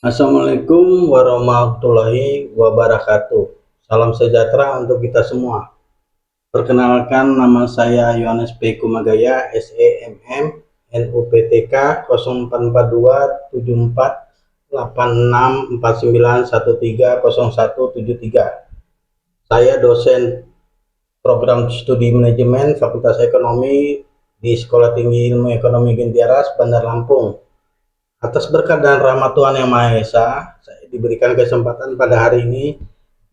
Assalamualaikum warahmatullahi wabarakatuh. Salam sejahtera untuk kita semua. Perkenalkan, nama saya Yohanes P. Kumagaya, SEMM, NUPTK 0442748649130173. Saya dosen program studi manajemen Fakultas Ekonomi di Sekolah Tinggi Ilmu Ekonomi Gintiaras, Bandar Lampung. Atas berkat dan rahmat Tuhan Yang Maha Esa, saya diberikan kesempatan pada hari ini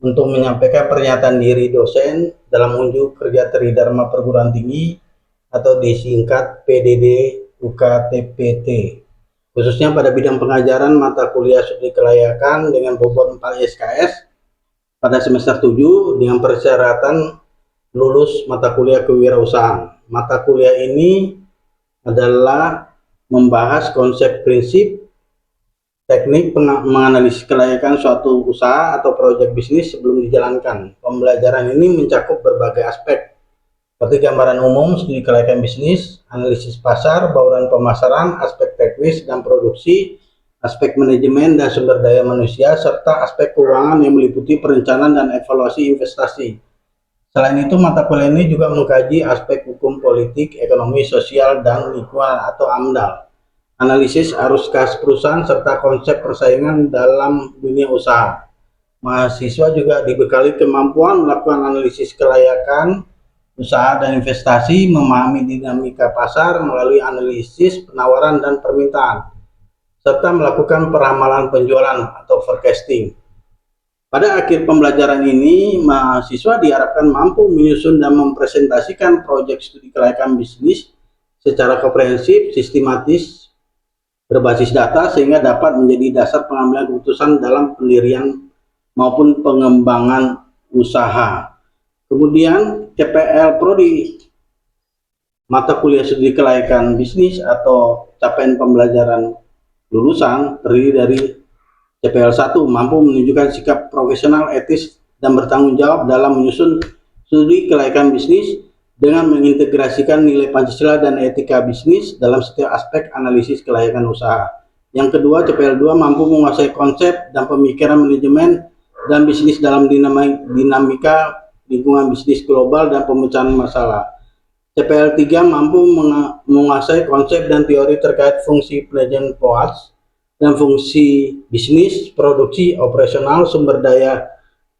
untuk menyampaikan pernyataan diri dosen dalam unjuk kerja Tridharma Perguruan Tinggi atau disingkat PDD UKTPT, khususnya pada bidang pengajaran mata kuliah studi kelayakan dengan bobot 4 SKS pada semester 7 dengan persyaratan lulus mata kuliah kewirausahaan. Mata kuliah ini adalah membahas konsep prinsip teknik menganalisis kelayakan suatu usaha atau proyek bisnis sebelum dijalankan. Pembelajaran ini mencakup berbagai aspek seperti gambaran umum studi kelayakan bisnis, analisis pasar, bauran pemasaran, aspek teknis dan produksi, aspek manajemen dan sumber daya manusia, serta aspek keuangan yang meliputi perencanaan dan evaluasi investasi. Selain itu, mata kuliah ini juga mengkaji aspek hukum politik, ekonomi, sosial, dan lingkungan atau AMDAL, analisis arus kas perusahaan, serta konsep persaingan dalam dunia usaha. Mahasiswa juga dibekali kemampuan melakukan analisis kelayakan usaha dan investasi, memahami dinamika pasar melalui analisis penawaran dan permintaan, serta melakukan peramalan penjualan atau forecasting. Pada akhir pembelajaran ini, mahasiswa diharapkan mampu menyusun dan mempresentasikan proyek studi kelayakan bisnis secara komprehensif, sistematis, berbasis data sehingga dapat menjadi dasar pengambilan keputusan dalam pendirian maupun pengembangan usaha. Kemudian CPL Prodi mata kuliah studi kelayakan bisnis atau capaian pembelajaran lulusan terdiri dari CPL 1 mampu menunjukkan sikap profesional, etis, dan bertanggung jawab dalam menyusun studi kelayakan bisnis dengan mengintegrasikan nilai Pancasila dan etika bisnis dalam setiap aspek analisis kelayakan usaha. Yang kedua, CPL 2 mampu menguasai konsep dan pemikiran manajemen dan bisnis dalam dinamika lingkungan bisnis global dan pemecahan masalah. CPL 3 mampu menguasai konsep dan teori terkait fungsi Pleasant Poats dan fungsi bisnis, produksi, operasional, sumber daya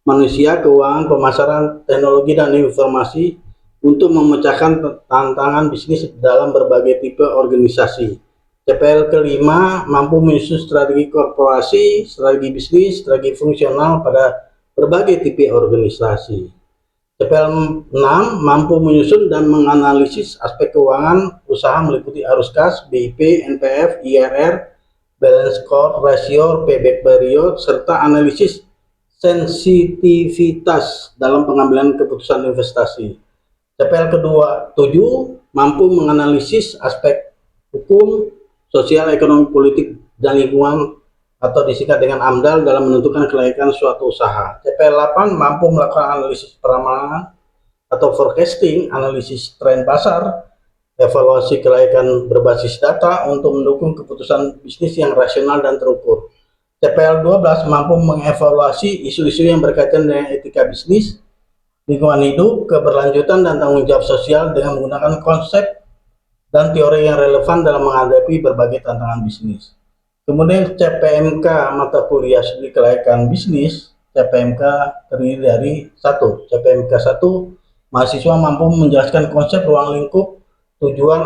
manusia, keuangan, pemasaran, teknologi, dan informasi untuk memecahkan tantangan bisnis dalam berbagai tipe organisasi. CPL kelima mampu menyusun strategi korporasi, strategi bisnis, strategi fungsional pada berbagai tipe organisasi. CPL 6 mampu menyusun dan menganalisis aspek keuangan usaha meliputi arus kas, BIP, NPF, IRR, balance score, rasio, payback period, serta analisis sensitivitas dalam pengambilan keputusan investasi. CPL kedua 7 mampu menganalisis aspek hukum, sosial, ekonomi, politik, dan lingkungan atau disingkat dengan AMDAL dalam menentukan kelayakan suatu usaha. CPL 8 mampu melakukan analisis peramalan atau forecasting, analisis tren pasar, evaluasi kelayakan berbasis data untuk mendukung keputusan bisnis yang rasional dan terukur. CPL 12 mampu mengevaluasi isu-isu yang berkaitan dengan etika bisnis, lingkungan hidup, keberlanjutan, dan tanggung jawab sosial dengan menggunakan konsep dan teori yang relevan dalam menghadapi berbagai tantangan bisnis. Kemudian CPMK mata kuliah studi kelayakan bisnis, CPMK terdiri dari 1. CPMK 1 mahasiswa mampu menjelaskan konsep ruang lingkup, tujuan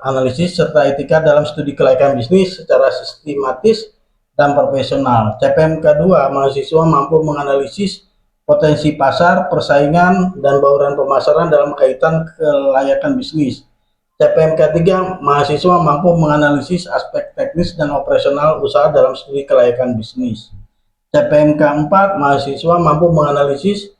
analisis, serta etika dalam studi kelayakan bisnis secara sistematis dan profesional. CPMK 2 mahasiswa mampu menganalisis potensi pasar, persaingan, dan bauran pemasaran dalam kaitan kelayakan bisnis. CPMK 3 mahasiswa mampu menganalisis aspek teknis dan operasional usaha dalam studi kelayakan bisnis. CPMK 4 mahasiswa mampu menganalisis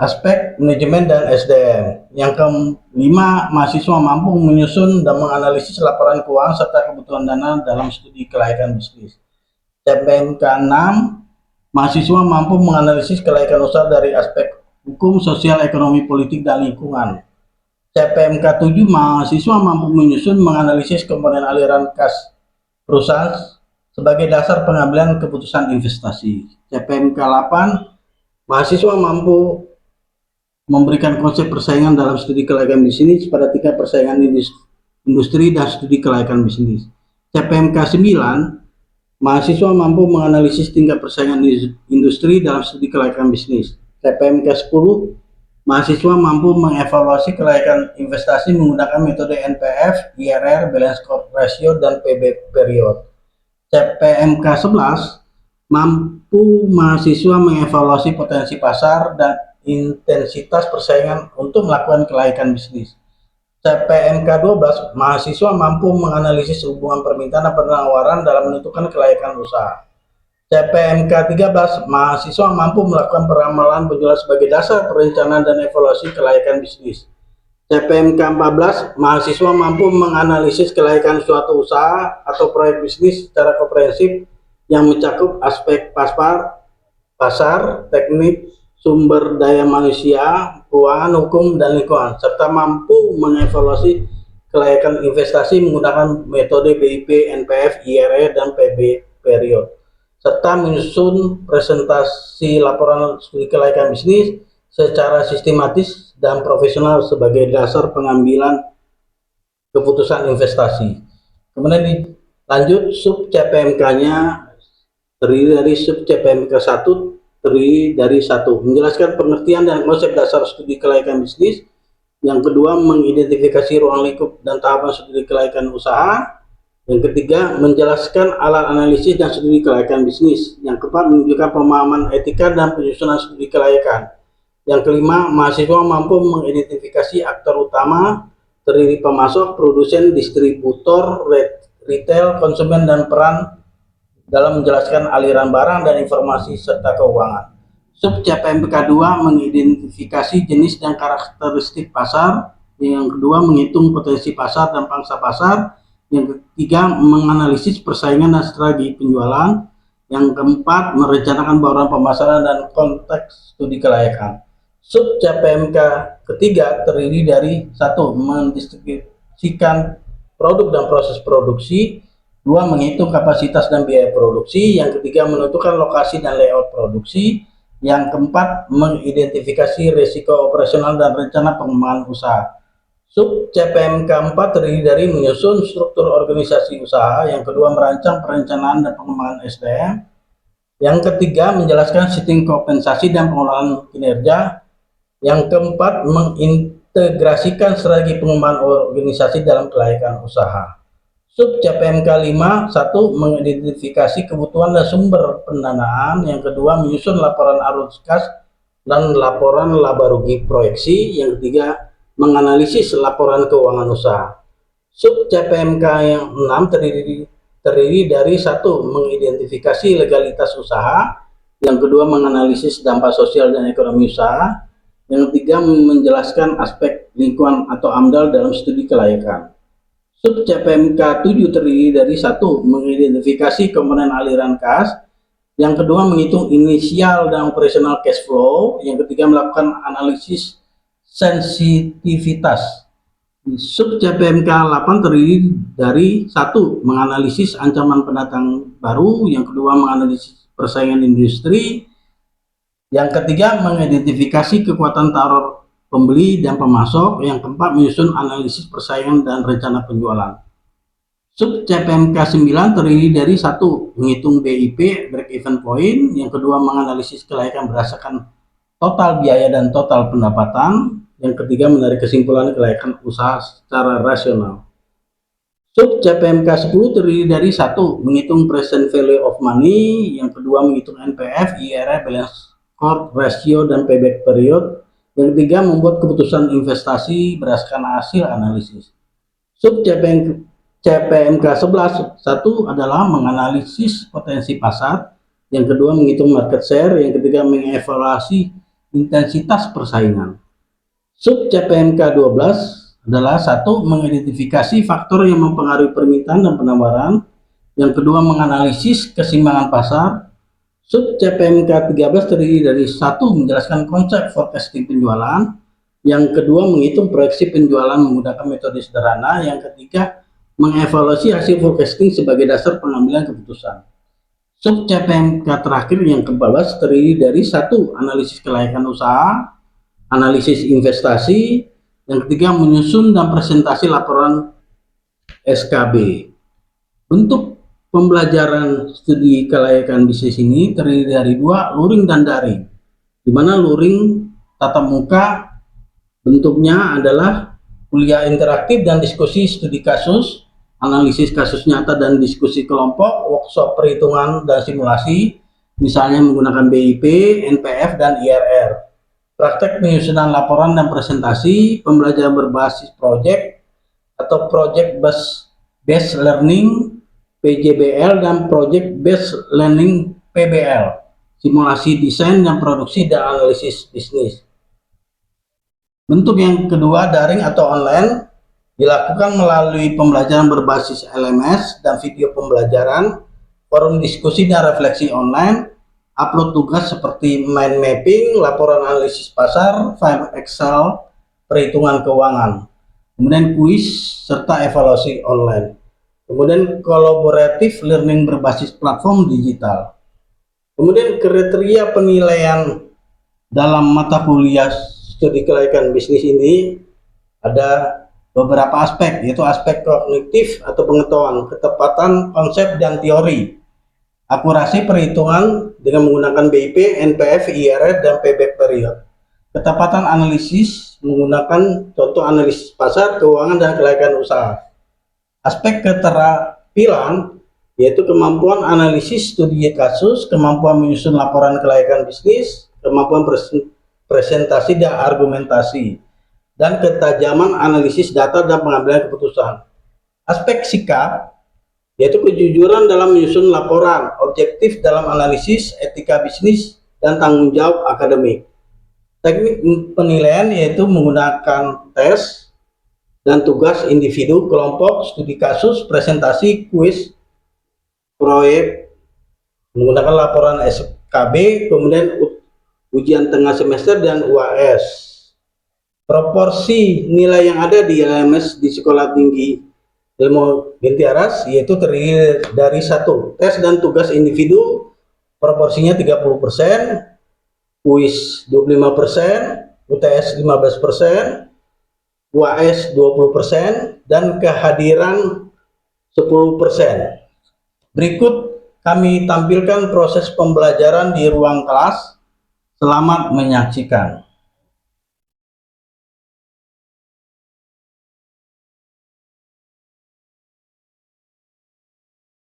aspek manajemen dan SDM. Yang kelima, mahasiswa mampu menyusun dan menganalisis laporan keuangan serta kebutuhan dana dalam studi kelayakan bisnis. CPMK 6, mahasiswa mampu menganalisis kelayakan usaha dari aspek hukum, sosial, ekonomi, politik, dan lingkungan. CPMK 7, mahasiswa mampu menyusun menganalisis komponen aliran kas perusahaan sebagai dasar pengambilan keputusan investasi. CPMK 8, mahasiswa mampu memberikan konsep persaingan dalam studi kelayakan bisnis pada tingkat persaingan industri dan studi kelayakan bisnis. CPMK 9, mahasiswa mampu menganalisis tingkat persaingan industri dalam studi kelayakan bisnis. CPMK 10, mahasiswa mampu mengevaluasi kelayakan investasi menggunakan metode NPF, IRR, balance cost ratio, dan PB period. CPMK 11, mampu mahasiswa mengevaluasi potensi pasar dan intensitas persaingan untuk melakukan kelayakan bisnis. CPMK 12, mahasiswa mampu menganalisis hubungan permintaan dan penawaran dalam menentukan kelayakan usaha. CPMK 13, mahasiswa mampu melakukan peramalan penjualan sebagai dasar perencanaan dan evaluasi kelayakan bisnis. CPMK 14, mahasiswa mampu menganalisis kelayakan suatu usaha atau proyek bisnis secara komprehensif yang mencakup aspek pasar, teknik, sumber daya manusia, keuangan, hukum, dan lingkungan, serta mampu mengevaluasi kelayakan investasi menggunakan metode BIP, NPF, IRR, dan PB period, serta menyusun presentasi laporan studi kelayakan bisnis secara sistematis dan profesional sebagai dasar pengambilan keputusan investasi. Kemudian lanjut sub CPMK-nya terdiri dari sub CPMK 1 terdiri dari 1. Menjelaskan pengertian dan konsep dasar studi kelayakan bisnis. Yang kedua, mengidentifikasi ruang lingkup dan tahapan studi kelayakan usaha. Yang ketiga, menjelaskan alat analisis dan studi kelayakan bisnis. Yang keempat, menunjukkan pemahaman etika dan penyusunan studi kelayakan. Yang kelima, mahasiswa mampu mengidentifikasi aktor utama terdiri pemasok, produsen, distributor, retail, konsumen, dan peran dalam menjelaskan aliran barang dan informasi serta keuangan. Sub CPMK 2 mengidentifikasi jenis dan karakteristik pasar. Yang kedua, menghitung potensi pasar dan pangsa pasar. Yang ketiga, menganalisis persaingan dan strategi penjualan. Yang keempat, merencanakan bauran pemasaran dan konteks studi kelayakan. Sub CPMK ketiga terdiri dari 1. Mendistribusikan produk dan proses produksi. 2. Menghitung kapasitas dan biaya produksi. Yang ketiga, menentukan lokasi dan layout produksi. Yang keempat, mengidentifikasi risiko operasional dan rencana pengembangan usaha. Sub CPMK 4 terdiri dari menyusun struktur organisasi usaha. Yang kedua, merancang perencanaan dan pengembangan SDM. Yang ketiga, menjelaskan sistem kompensasi dan pengelolaan kinerja. Yang keempat, mengintegrasikan strategi pengembangan organisasi dalam kelayakan usaha. Sub CPMK 5, 1. Mengidentifikasi kebutuhan dan sumber pendanaan. Yang kedua, menyusun laporan arus kas dan laporan laba rugi proyeksi. Yang ketiga, menganalisis laporan keuangan usaha. Sub CPMK yang 6 terdiri dari 1. Mengidentifikasi legalitas usaha. Yang kedua, menganalisis dampak sosial dan ekonomi usaha. Yang ketiga, menjelaskan aspek lingkungan atau AMDAL dalam studi kelayakan. Sub CPMK 7 terdiri dari 1. Mengidentifikasi komponen aliran kas. Yang kedua, menghitung inisial dan operasional cash flow. Yang ketiga, melakukan analisis sensitivitas. Sub CPMK 8 terdiri dari 1. Menganalisis ancaman pendatang baru. Yang kedua, menganalisis persaingan industri. Yang ketiga, mengidentifikasi kekuatan taruh pembeli dan pemasok. Yang keempat, menyusun analisis persaingan dan rencana penjualan. Sub CPMK 9 terdiri dari 1. Menghitung BIP, break even point. Yang kedua, menganalisis kelayakan berdasarkan total biaya dan total pendapatan. Yang ketiga, menarik kesimpulan kelayakan usaha secara rasional. Sub CPMK 10 terdiri dari 1. Menghitung present value of money. Yang kedua, menghitung NPF, IRR, balance cost ratio, dan payback period. Yang ketiga, membuat keputusan investasi berdasarkan hasil analisis. Sub CPMK 11, 1 adalah menganalisis potensi pasar. Yang kedua, menghitung market share. Yang ketiga, mengevaluasi intensitas persaingan. Sub CPMK 12 adalah 1. Mengidentifikasi faktor yang mempengaruhi permintaan dan penawaran. Yang kedua, menganalisis keseimbangan pasar. Sub CPMK 13 terdiri dari 1. Menjelaskan konsep forecasting penjualan. Yang kedua, menghitung proyeksi penjualan menggunakan metode sederhana. Yang ketiga, mengevaluasi hasil forecasting sebagai dasar pengambilan keputusan. Sub CPMK terakhir yang ke-14 terdiri dari 1. Analisis kelayakan usaha, analisis investasi, yang ketiga menyusun dan presentasi laporan SKB. Bentuk pembelajaran studi kelayakan bisnis ini terdiri dari 2, luring dan daring. Di mana luring tatap muka bentuknya adalah kuliah interaktif dan diskusi studi kasus, analisis kasus nyata dan diskusi kelompok, workshop perhitungan dan simulasi, misalnya menggunakan BIP, NPF, dan IRR. Praktek penyusunan laporan dan presentasi, pembelajaran berbasis project atau project based learning PJBL dan project based learning PBL, simulasi desain dan produksi dan analisis bisnis. Bentuk yang kedua, daring atau online, dilakukan melalui pembelajaran berbasis LMS dan video pembelajaran, forum diskusi dan refleksi online, upload tugas seperti mind mapping, laporan analisis pasar, file Excel, perhitungan keuangan, kemudian kuis, serta evaluasi online. Kemudian kolaboratif learning berbasis platform digital. Kemudian kriteria penilaian dalam mata kuliah studi kelayakan bisnis ini ada beberapa aspek, yaitu aspek kognitif atau pengetahuan, ketepatan konsep dan teori, akurasi perhitungan dengan menggunakan BIP, NPF, IRR, dan payback period, ketepatan analisis menggunakan contoh analisis pasar, keuangan, dan kelayakan usaha. Aspek keterampilan yaitu kemampuan analisis studi kasus, kemampuan menyusun laporan kelayakan bisnis, kemampuan presentasi dan argumentasi, dan ketajaman analisis data dan pengambilan keputusan. Aspek sikap yaitu kejujuran dalam menyusun laporan, objektif dalam analisis, etika bisnis, dan tanggung jawab akademik. Teknik penilaian yaitu menggunakan tes dan tugas individu, kelompok, studi kasus, presentasi, kuis, proyek, menggunakan laporan SKB, kemudian ujian tengah semester, dan UAS. Proporsi nilai yang ada di LMS di Sekolah Tinggi Ilmu Gintiaras yaitu terdiri dari 1. Tes dan tugas individu proporsinya 30%, kuis 25%, UTS 15%, UAS 20%, dan kehadiran 10%. Berikut kami tampilkan proses pembelajaran di ruang kelas. Selamat menyaksikan.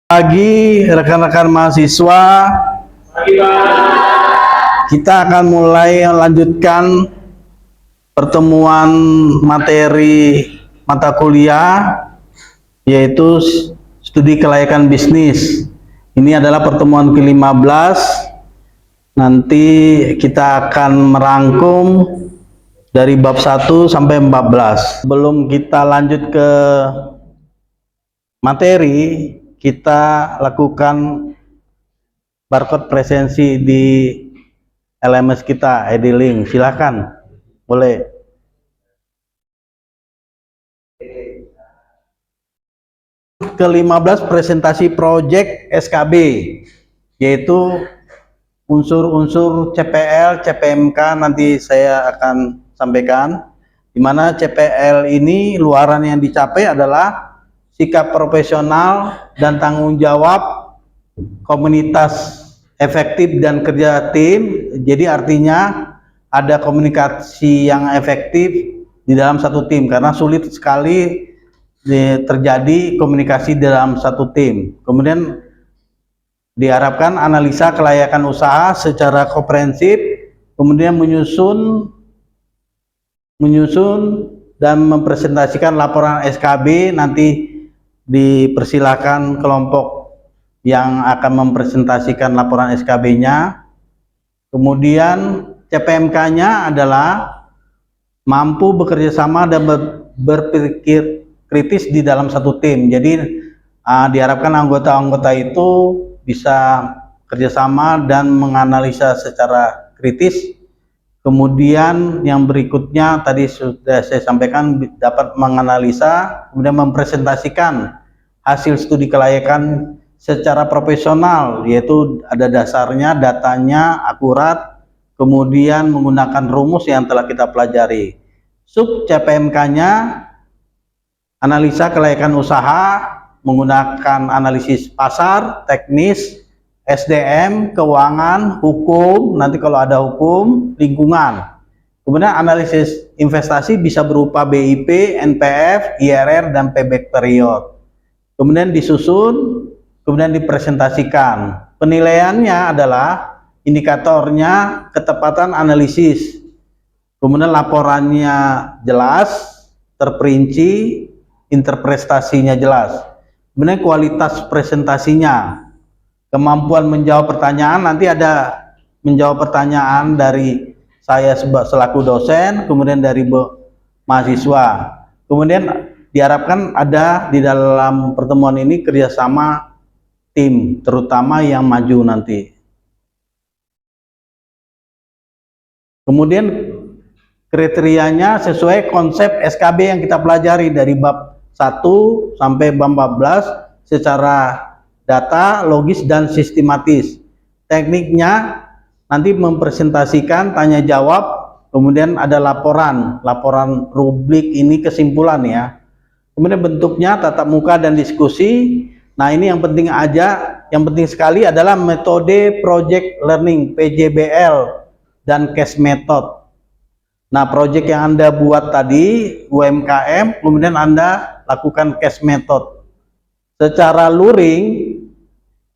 Pagi rekan-rekan mahasiswa. Pagi, Pak. Kita akan mulai melanjutkan pertemuan materi mata kuliah yaitu studi kelayakan bisnis. Ini adalah pertemuan ke-15. Nanti kita akan merangkum dari bab 1 sampai 14. Sebelum kita lanjut ke materi, kita lakukan barcode presensi di LMS kita, Edilink. Silahkan, boleh. Ke-15 presentasi project SKB, yaitu unsur-unsur CPL, CPMK nanti saya akan sampaikan, di mana CPL ini luaran yang dicapai adalah sikap profesional dan tanggung jawab komunitas efektif dan kerja tim. Jadi artinya ada komunikasi yang efektif di dalam satu tim, karena sulit sekali terjadi komunikasi dalam satu tim. Kemudian diharapkan analisa kelayakan usaha secara komprehensif, kemudian menyusun dan mempresentasikan laporan SKB. Nanti dipersilakan kelompok yang akan mempresentasikan laporan SKB-nya. Kemudian CPMK-nya adalah mampu bekerja sama dan berpikir kritis di dalam satu tim. Jadi diharapkan anggota-anggota itu bisa kerjasama dan menganalisa secara kritis. Kemudian yang berikutnya tadi sudah saya sampaikan, dapat menganalisa kemudian mempresentasikan hasil studi kelayakan secara profesional, yaitu ada dasarnya, datanya akurat, kemudian menggunakan rumus yang telah kita pelajari. Sub CPMK-nya analisa kelayakan usaha menggunakan analisis pasar, teknis, SDM, keuangan, hukum, nanti kalau ada hukum, lingkungan. Kemudian analisis investasi bisa berupa BIP, NPF, IRR, dan payback period. Kemudian disusun, kemudian dipresentasikan. Penilaiannya adalah indikatornya ketepatan analisis. Kemudian laporannya jelas, terperinci, interpretasinya jelas. Kemudian kualitas presentasinya, kemampuan menjawab pertanyaan, nanti ada menjawab pertanyaan dari saya selaku dosen, kemudian dari mahasiswa. Kemudian diharapkan ada di dalam pertemuan ini kerjasama tim, terutama yang maju nanti. Kemudian kriterianya sesuai konsep SKB yang kita pelajari dari bab 1 sampai bab 14 secara data, logis, dan sistematis. Tekniknya nanti mempresentasikan, tanya jawab, kemudian ada laporan rubrik ini kesimpulan ya. Kemudian bentuknya tatap muka dan diskusi. Nah, ini yang penting sekali adalah metode project learning PJBL dan case method. Nah, project yang Anda buat tadi UMKM, kemudian Anda lakukan case method. Secara luring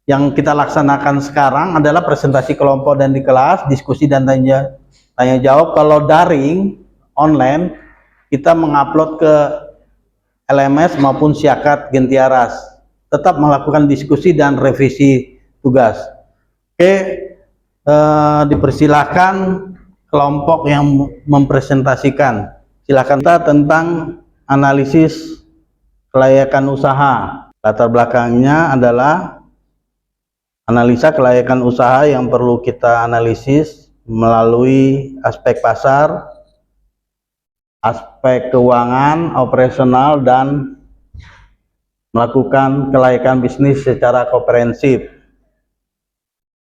yang kita laksanakan sekarang adalah presentasi kelompok dan di kelas, diskusi dan tanya jawab. Kalau daring online, kita mengupload ke LMS maupun Syakat Gentiaras. Tetap melakukan diskusi dan revisi tugas. Oke, dipersilahkan kelompok yang mempresentasikan. Silakan. Kita tentang analisis kelayakan usaha. Latar belakangnya adalah analisa kelayakan usaha yang perlu kita analisis melalui aspek pasar, aspek keuangan, operasional, dan melakukan kelayakan bisnis secara komprehensif.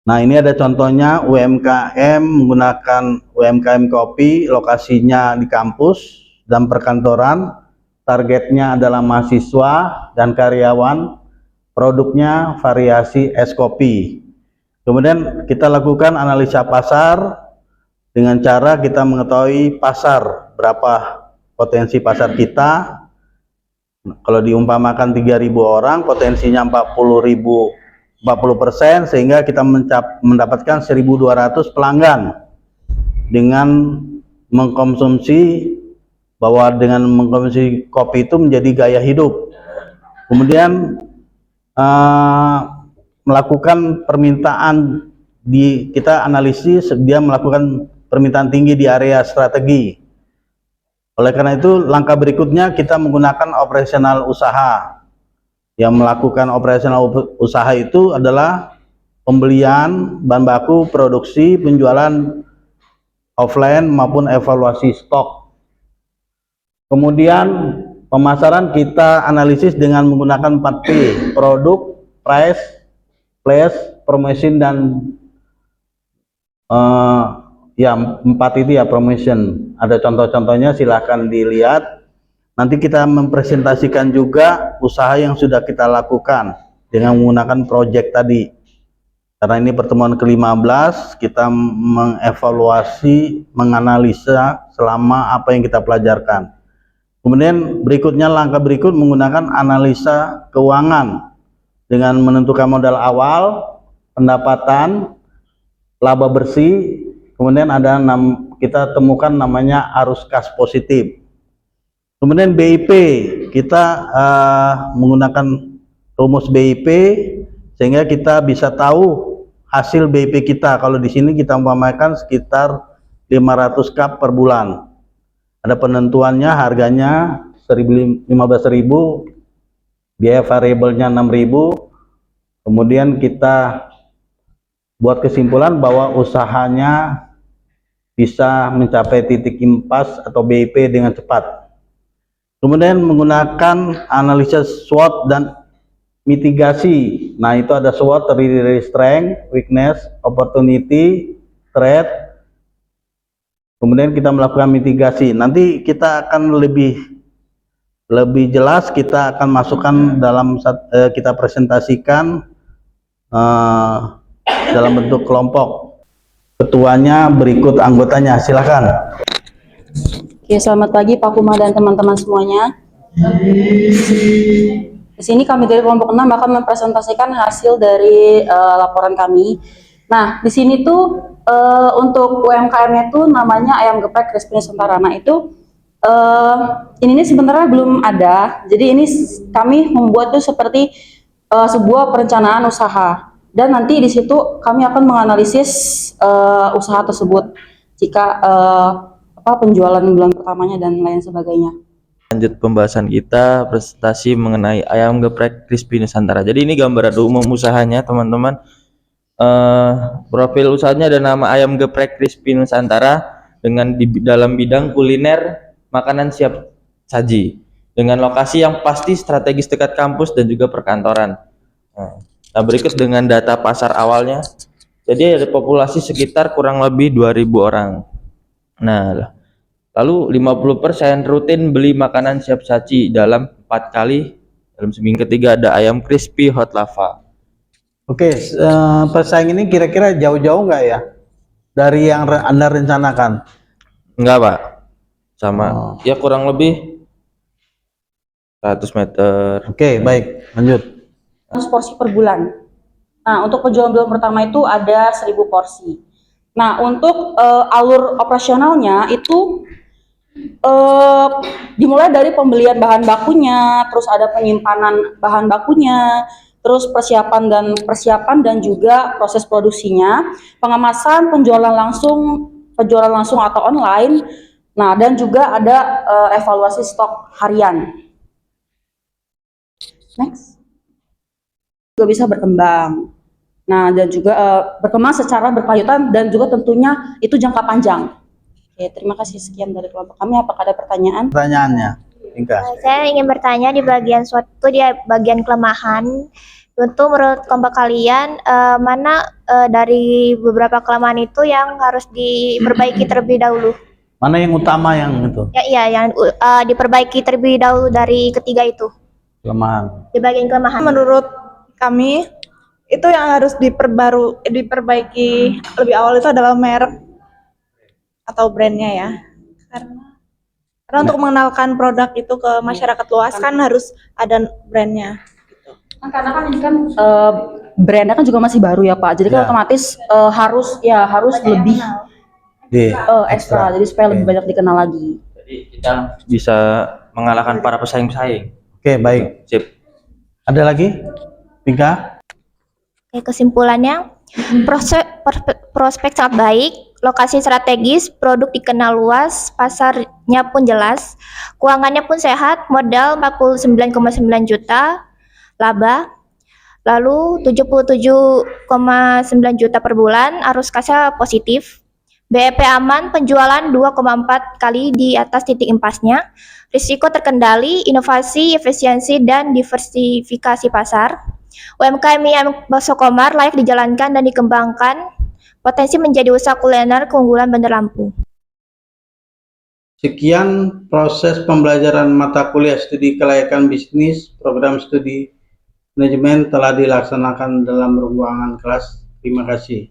Nah, ini ada contohnya UMKM menggunakan UMKM kopi, lokasinya di kampus dan perkantoran, targetnya adalah mahasiswa dan karyawan, produknya variasi es kopi. Kemudian kita lakukan analisa pasar dengan cara kita mengetahui pasar, berapa potensi pasar kita. Kalau diumpamakan 3.000 orang, potensinya 40%, sehingga kita mendapatkan 1.200 pelanggan dengan mengkonsumsi, bahwa dengan mengkonsumsi kopi itu menjadi gaya hidup. Kemudian melakukan permintaan, kita analisis dia melakukan permintaan tinggi di area strategi. Oleh karena itu, langkah berikutnya kita menggunakan operasional usaha. Yang melakukan operasional usaha itu adalah pembelian bahan baku, produksi, penjualan offline maupun evaluasi stok. Kemudian pemasaran kita analisis dengan menggunakan 4P, produk, price, place, promotion, dan ya 4 itu ya, promotion. Ada contoh-contohnya, silahkan dilihat. Nanti kita mempresentasikan juga usaha yang sudah kita lakukan dengan menggunakan project tadi. Karena ini pertemuan ke-15, kita mengevaluasi, menganalisa selama apa yang kita pelajarkan. Kemudian berikutnya, langkah berikut menggunakan analisa keuangan dengan menentukan modal awal, pendapatan, laba bersih, kemudian ada kita temukan namanya arus kas positif. Kemudian BIP, kita menggunakan rumus BIP sehingga kita bisa tahu hasil BIP kita. Kalau di sini kita umpamakan sekitar 500 cup per bulan. Ada penentuannya, harganya 15.000, biaya variabelnya 6.000. Kemudian kita buat kesimpulan bahwa usahanya bisa mencapai titik impas atau BIP dengan cepat. Kemudian menggunakan analisis SWOT dan mitigasi. Nah, itu ada SWOT, terdiri dari strength, weakness, opportunity, threat. Kemudian kita melakukan mitigasi. Nanti kita akan lebih jelas, kita akan masukkan dalam kita presentasikan dalam bentuk kelompok. Ketuanya berikut anggotanya, silakan. Oke, selamat pagi Pak Kuma dan teman-teman semuanya. Di sini kami dari kelompok 6 akan mempresentasikan hasil dari laporan kami. Nah, di sini tuh untuk UMKM-nya itu namanya Ayam Geprek Crispy Nusantara. Nah, itu ini sebenarnya belum ada. Jadi ini kami membuat tuh seperti sebuah perencanaan usaha. Dan nanti di situ kami akan menganalisis usaha tersebut jika penjualan bulan pertamanya dan lain sebagainya. Lanjut pembahasan kita, presentasi mengenai Ayam Geprek Crispy Nusantara. Jadi ini gambaran umum usahanya, teman-teman. Profil usahanya ada nama Ayam Geprek Crispy Nusantara dengan di dalam bidang kuliner, makanan siap saji dengan lokasi yang pasti strategis dekat kampus dan juga perkantoran. Nah, berikut dengan data pasar awalnya. Jadi ada populasi sekitar kurang lebih 2.000 orang. Nah, lalu 50% rutin beli makanan siap saji dalam 4 kali dalam seminggu. Ketiga ada ayam crispy hot lava. Oke, pesaing ini kira-kira jauh-jauh nggak ya dari yang Anda rencanakan? Enggak, Pak. Sama. Ya kurang lebih 100 meter. Oke, baik. Lanjut. 100 porsi per bulan. Nah, untuk penjualan bulan pertama itu ada 1.000 porsi. Nah, untuk alur operasionalnya itu dimulai dari pembelian bahan bakunya, terus ada penyimpanan bahan bakunya, terus persiapan dan juga proses produksinya, pengemasan, penjualan langsung atau online. Nah, dan juga ada evaluasi stok harian. Next. Juga bisa berkembang. Nah, dan juga berkembang secara berkelanjutan dan juga tentunya itu jangka panjang. Oke, terima kasih, sekian dari kelompok kami. Apakah ada pertanyaan? Pertanyaannya, Tingkah. Saya ingin bertanya di bagian suatu di bagian kelemahan. Tentu menurut kelompok kalian mana dari beberapa kelemahan itu yang harus diperbaiki terlebih dahulu? Mana yang utama yang itu? Ya, iya, yang diperbaiki terlebih dahulu dari ketiga itu. Kelemahan. Di bagian kelemahan. Menurut kami itu yang harus diperbaiki lebih awal itu adalah merek atau brandnya ya, karena untuk mengenalkan produk itu ke masyarakat luas kan harus ada brandnya. Karena kan ini kan brandnya kan juga masih baru ya Pak, jadi kan otomatis harus lebih ekstra, jadi supaya lebih banyak dikenal lagi. Jadi kita bisa mengalahkan para pesaing-pesaing. Oke, baik. Sip. Ada lagi? Tingkah? Kesimpulannya, prospek sangat baik, lokasi strategis, produk dikenal luas, pasarnya pun jelas, keuangannya pun sehat, modal 49,9 juta, laba, lalu 77,9 juta per bulan, arus kasnya positif, BEP aman, penjualan 2,4 kali di atas titik impasnya, risiko terkendali, inovasi, efisiensi, dan diversifikasi pasar. UMKM Ayam Bakso Komar layak dijalankan dan dikembangkan, potensi menjadi usaha kuliner keunggulan Bandar Lampung. Sekian proses pembelajaran mata kuliah studi kelayakan bisnis, program studi manajemen telah dilaksanakan dalam ruangan kelas. Terima kasih.